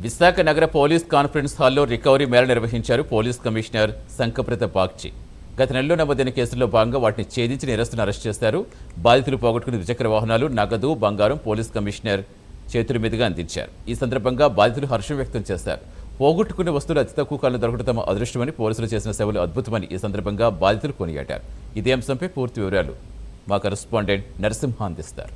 విశాఖ నగర police conference హాల్లో recovery Mela నిర్వహించారు పోలీస్ కమిషనర్ శంకప్రత బాగ్చి. గత నెలలో నమోదైన కేసుల్లో భాగంగా వాటిని ఛేదించి నేరస్తులను అరెస్ట్ చేశారు. బాధితులు పోగొట్టుకున్న ద్విచక్ర వాహనాలు, నగదు, బంగారం పోలీస్ కమిషనర్ చేతుల మీదుగా అందించారు. ఈ సందర్భంగా బాధితులు హర్షం వ్యక్తం చేశారు. పోగొట్టుకున్న వస్తువులు అతి తక్కువ కాలంలో దొరకడం తమ అదృష్టమని, పోలీసులు చేసిన సేవలు అద్భుతమని ఈ సందర్భంగా బాధితులు కొనియాడారు. ఇదే అంశంపై పూర్తి వివరాలు మా కరెస్పాండెంట్ నరసింహ అందిస్తారు.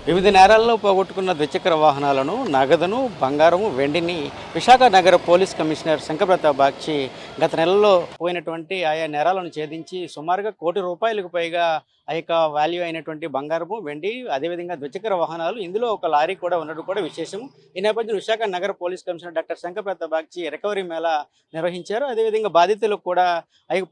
వివిధ నేరాల్లో పోగొట్టుకున్న ద్విచక్ర వాహనాలను, నగదును, బంగారము, వెండిని విశాఖ నగర పోలీస్ కమిషనర్ శంకప్రత బాగ్చి గత నెలలో పోయినటువంటి ఆయా నేరాలను ఛేదించి సుమారుగా ₹1,00,00,000 పైగా ఆ యొక్క వాల్యూ అయినటువంటి బంగారము, వెండి, అదేవిధంగా ద్విచక్ర వాహనాలు, ఇందులో ఒక లారీ కూడా ఉండడం కూడా విశేషం. ఈ నేపథ్యంలో విశాఖ నగర police commissioner doctor Shankhabrata Bagchi recovery mela నిర్వహించారు. అదేవిధంగా బాధితులకు కూడా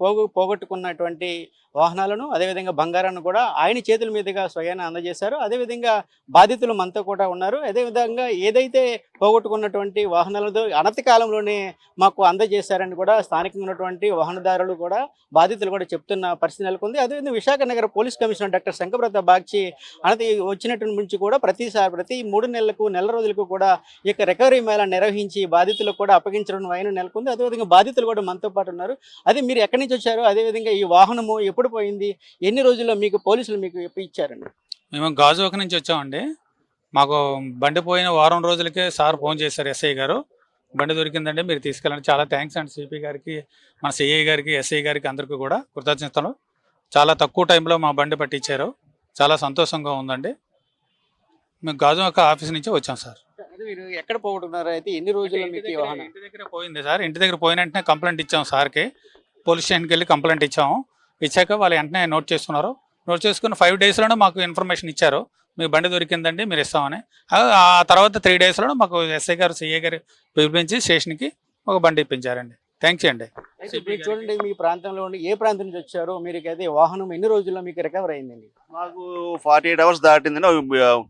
పోగొట్టుకున్నటువంటి వాహనాలను, అదేవిధంగా బంగారాన్ని కూడా ఆయన చేతుల మీదుగా స్వయాన అందజేశారు. అదేవిధంగా బాధితులు మనతో కూడా ఉన్నారు. అదేవిధంగా ఏదైతే పోగొట్టుకున్నటువంటి వాహనాలతో అనతి కాలంలోనే మాకు అందజేశారని కూడా స్థానికంగా ఉన్నటువంటి వాహనదారులు కూడా, బాధితులు కూడా చెప్తున్న పరిస్థితి నెలకొంది. అదేవిధంగా విశాఖ నగర police commissioner doctor Shankhabrata Bagchi అనతి వచ్చినటువంటి నుంచి కూడా ప్రతి 3 నెలలకు, నెల రోజులకు కూడా ఈ యొక్క రికవరీ మేళా నిర్వహించి బాధితులకు కూడా అప్పగించడం అయిన నెలకొంది. అదేవిధంగా బాధితులు కూడా మనతో పాటు ఉన్నారు. అదే మీరు ఎక్కడి నుంచి వచ్చారు, అదేవిధంగా ఈ వాహనము ఎప్పుడు పోయింది, ఎన్ని రోజుల్లో మీకు పోలీసులు మీకు ఇచ్చారండి? మేము గాజువాక నుంచి వచ్చామండి. మాకు బండి పోయిన వారం రోజులకే సార్ ఫోన్ చేశారు, ఎస్ఐ గారు బండి దొరికిందండి, మీరు తీసుకెళ్ళండి. చాలా థ్యాంక్స్ అండి సిపి గారికి, మన సిఐ గారికి, ఎస్ఐ గారికి, అందరికీ కూడా కృతజ్ఞతలు. చాలా తక్కువ టైంలో మా బండి పట్టించారు. చాలా సంతోషంగా ఉందండి. మేము గాజువాక ఆఫీస్ నుంచి వచ్చాం సార్. మీరు ఎక్కడ పోగొట్టుకున్నారు, అయితే ఎన్ని రోజుల్లో మీకు ఈ వాహనం? ఇంటి దగ్గర పోయింది సార్. ఇంటి దగ్గర పోయిన వెంటనే కంప్లైంట్ ఇచ్చాము సార్కి. పోలీస్ స్టేషన్కి వెళ్ళి కంప్లైంట్ ఇచ్చాము. ఇచ్చాక వాళ్ళు వెంటనే నోట్ చేసుకున్నారు. నోట్ చేసుకుని 5 డేస్లోనే మాకు ఇన్ఫర్మేషన్ ఇచ్చారు, మీకు బండి దొరికిందండి, మీరు ఇస్తామని. ఆ తర్వాత 3 డేస్లో మాకు ఎస్ఐ గారు, సిఐ గారు పిలిపించి స్టేషన్కి ఒక బండి ఇప్పించారండి. థ్యాంక్స్ అండి. చూడండి, మీ ప్రాంతంలో ఉండి ఏ ప్రాంతం నుంచి వచ్చారో, మీరు అయితే వాహనం ఎన్ని రోజుల్లో మీకు రికవర్ అయిందండి? మాకు 48 అవర్స్ దాటిందండి.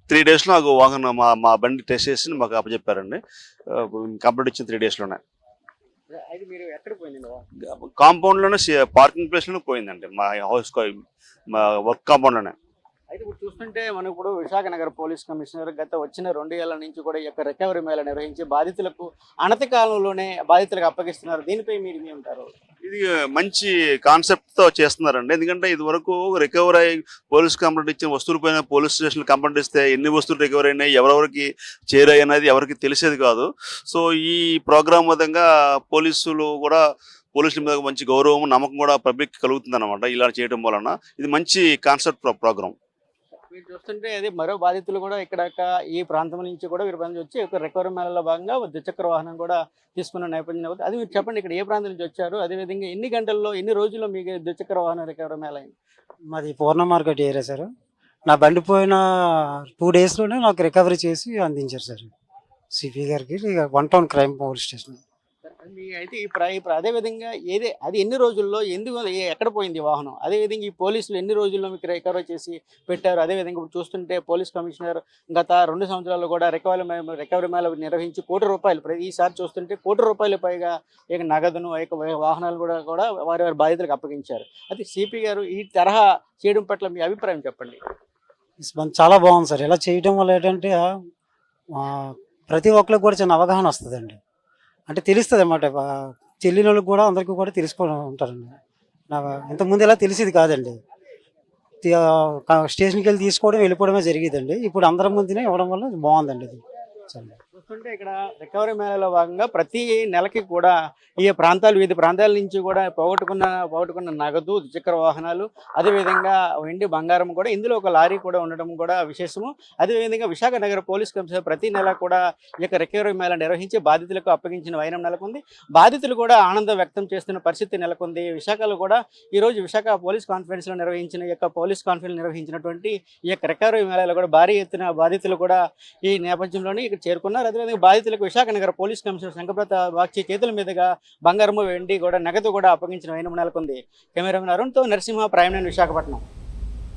3 డేస్లో నాకు వాహనం మా బండి టెస్ట్ చేసి మాకు అప్పచెప్పారండి. కంప్లీట్ ఇచ్చిన 3 డేస్లోనే. అయితే మీరు ఎక్కడ పోయిందండి? కాంపౌండ్లోనే, పార్కింగ్ ప్లేస్లోనే పోయిందండి. మా హౌస్, మా వర్క్ కాంపౌండ్లోనే. అయితే ఇప్పుడు చూస్తుంటే మనం ఇప్పుడు విశాఖ నగర పోలీస్ కమిషనర్ గత వచ్చిన 2 ఏళ్ల నుంచి కూడా ఈ యొక్క రికవరీ మేళా నిర్వహించి బాధితులకు అనతి కాలంలోనే బాధితులకు అప్పగిస్తున్నారు. దీనిపై మీరు ఏమంటారు? ఇది మంచి కాన్సెప్ట్తో చేస్తున్నారండి. ఎందుకంటే ఇది వరకు రికవరీ అయ్యి పోలీస్ కంప్లైంట్ ఇచ్చిన వస్తువుల పైన పోలీస్ స్టేషన్లో కంప్లైంట్ ఇస్తే ఎన్ని వస్తువులు రికవరీ అయినాయి, ఎవరెవరికి చేరాయి అనేది ఎవరికి తెలిసేది కాదు. సో ఈ ప్రోగ్రామ్ విధంగా పోలీసుల మీద మంచి గౌరవం, నమ్మకం కూడా పబ్లిక్ కలుగుతుంది అనమాట. ఇలా చేయడం వలన ఇది మంచి కాన్సెప్ట్ ప్రోగ్రామ్. మీరు చూస్తుంటే అదే మరో బాధితులు కూడా ఇక్కడ ఈ ప్రాంతం నుంచి కూడా వీరి ప్రాంతం వచ్చి ఒక రికవరీ మేళలో భాగంగా ద్విచక్ర వాహనం కూడా తీసుకున్న నేపథ్యం. అది మీరు చెప్పండి, ఇక్కడ ఏ ప్రాంతం నుంచి వచ్చారు, అదేవిధంగా ఎన్ని గంటల్లో, ఎన్ని రోజుల్లో మీకు ద్విచక్ర వాహనం రికవరీ మేళ అయింది? మాది పూర్ణ మార్కెట్ ఏరియా సార్. నా బండి పోయిన 2 డేస్లోనే నాకు రికవరీ చేసి అందించారు సార్ సిపి గారికి, 1 టౌన్ క్రైమ్ పోలీస్ స్టేషన్. అయితే ఇప్పుడు అదేవిధంగా అది ఎన్ని రోజుల్లో, ఎక్కడ పోయింది వాహనం, అదేవిధంగా ఈ పోలీసులు ఎన్ని రోజుల్లో మీకు రికవరీ చేసి పెట్టారు? అదేవిధంగా ఇప్పుడు చూస్తుంటే పోలీస్ కమిషనర్ గత 2 సంవత్సరాల్లో కూడా రికవరీ మేళ నిర్వహించి ₹1,00,00,000 ఈసారి చూస్తుంటే ₹1,00,00,000 పైగా ఇక నగదును, వాహనాలు కూడా వారి బాధితులకు అప్పగించారు. అయితే సిపి గారు ఈ తరహా చేయడం పట్ల మీ అభిప్రాయం చెప్పండి. చాలా బాగుంది సార్. ఇలా చేయడం వల్ల ఏంటంటే ప్రతి ఒక్కరికి కూడా చిన్న అవగాహన వస్తుందండి. అంటే తెలుస్తుంది అన్నమాట. తెలియని వాళ్ళకి కూడా అందరికీ కూడా తెలుసుకొని ఉంటారండి. నాకు ఇంతకుముందు ఇలా తెలిసేది కాదండి. స్టేషన్కి వెళ్ళి తీసుకోవడం, వెళ్ళిపోవడమే జరిగేదండి. ఇప్పుడు అందరి ముందునే ఇవ్వడం వల్ల బాగుందండి. ఇది చూస్తుంటే ఇక్కడ రికవరీ మేళలో భాగంగా ప్రతి నెలకి కూడా వివిధ ప్రాంతాల నుంచి కూడా పోగొట్టుకున్న నగదు, ద్విచక్ర వాహనాలు, అదేవిధంగా వెండి, బంగారం కూడా, ఇందులో ఒక లారీ కూడా ఉండడం కూడా విశేషము. అదేవిధంగా విశాఖ నగర పోలీస్ కమిషనర్ ప్రతి నెల కూడా ఈ యొక్క రికవరీ మేళా నిర్వహించి బాధితులకు అప్పగించిన వైనం నెలకొంది. బాధితులు కూడా ఆనందం వ్యక్తం చేస్తున్న పరిస్థితి నెలకొంది. విశాఖలో కూడా ఈరోజు విశాఖ పోలీస్ కాన్ఫరెన్స్లో నిర్వహించినటువంటి ఈ యొక్క రికవరీ మేళాలో కూడా భారీ ఎత్తున బాధితులు కూడా ఈ నేపథ్యంలోనే ఇక్కడ చేరుకున్నారు. అదేవిధంగా బాధితులకు విశాఖ నగర పోలీస్ కమిషనర్ శంకప్రత బాగ్చి చేతుల మీదుగా బంగారము, వెండి కూడా, నగదు కూడా అప్పగించిన వైనం నెలకొంది. కెమెరామెన్ అరుణ్తో నరసింహ, ప్రైమ్ 9 విశాఖపట్నం.